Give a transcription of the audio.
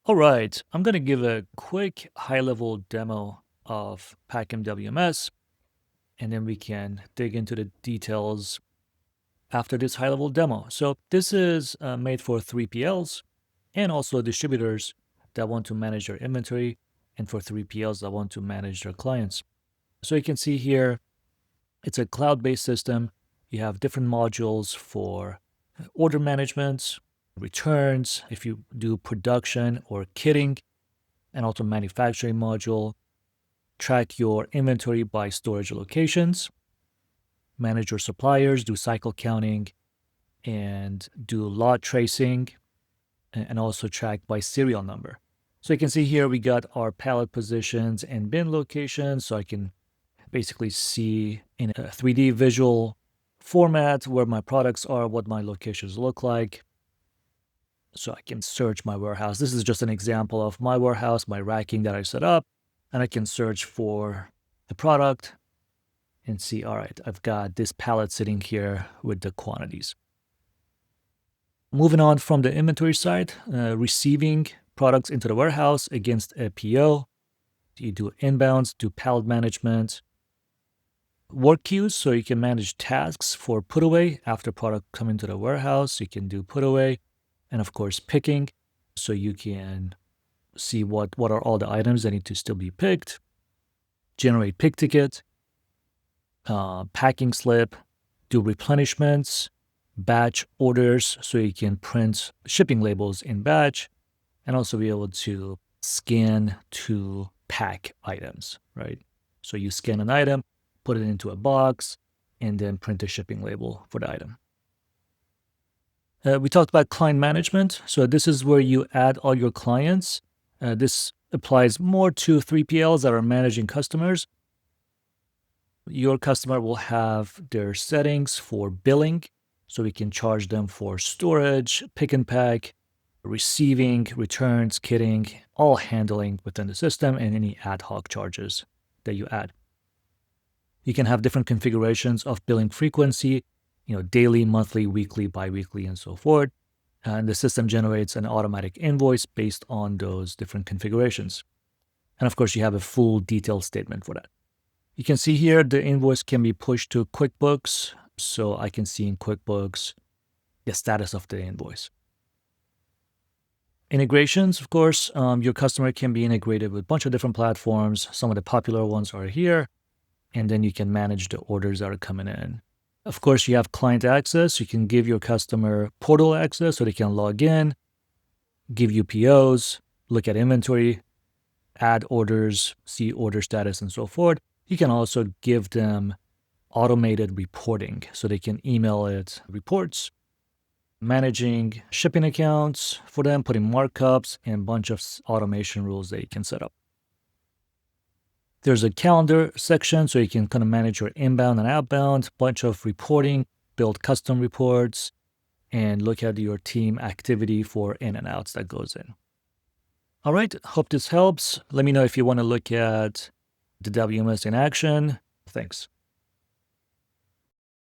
All right, I'm going to give a quick high-level demo of PackemWMS, and then we can dig into the details after this high-level demo. So this is made for 3PLs and also distributors that want to manage their inventory, and for 3PLs that want to manage their clients. So you can see here, it's a cloud-based system. You have different modules for order management, returns, if you do production or kitting, and also manufacturing module, track your inventory by storage locations, manage your suppliers, do cycle counting, and do lot tracing, and also track by serial number. So you can see here we got our pallet positions and bin locations, so I can basically see in a 3D visual format where my products are, what my locations look like. So I can search my warehouse. This is just an example of my warehouse, my racking that I set up, and I can search for the product and see, all right, I've got this pallet sitting here with the quantities. Moving on from the inventory side, receiving products into the warehouse against a PO. You do inbounds, do pallet management, work queues, so you can manage tasks for Putaway after product come into the warehouse. You can do Putaway, and of course picking, so you can see what are all the items that need to still be picked, generate pick ticket, packing slip, do replenishments, batch orders, so you can print shipping labels in batch, and also be able to scan to pack items, right? So you scan an item, put it into a box, and then print a shipping label for the item. We talked about client management. So this is where you add all your clients. This applies more to 3PLs that are managing customers. Your customer will have their settings for billing, so we can charge them for storage, pick and pack, receiving, returns, kitting, all handling within the system, and any ad hoc charges that you add. You can have different configurations of billing frequency, daily, monthly, weekly, bi-weekly, and so forth. And the system generates an automatic invoice based on those different configurations. And of course, you have a full detailed statement for that. You can see here the invoice can be pushed to QuickBooks, so I can see in QuickBooks the status of the invoice. Integrations, of course, your customer can be integrated with a bunch of different platforms. Some of the popular ones are here, and then you can manage the orders that are coming in. Of course, you have client access. You can give your customer portal access so they can log in, give you POs, look at inventory, add orders, see order status, and so forth. You can also give them automated reporting so they can email it reports, managing shipping accounts for them, putting markups, and a bunch of automation rules that you can set up. There's a calendar section, so you can kind of manage your inbound and outbound, bunch of reporting, build custom reports, and look at your team activity for in and outs that goes in. All right, hope this helps. Let me know if you want to look at the WMS in action. Thanks.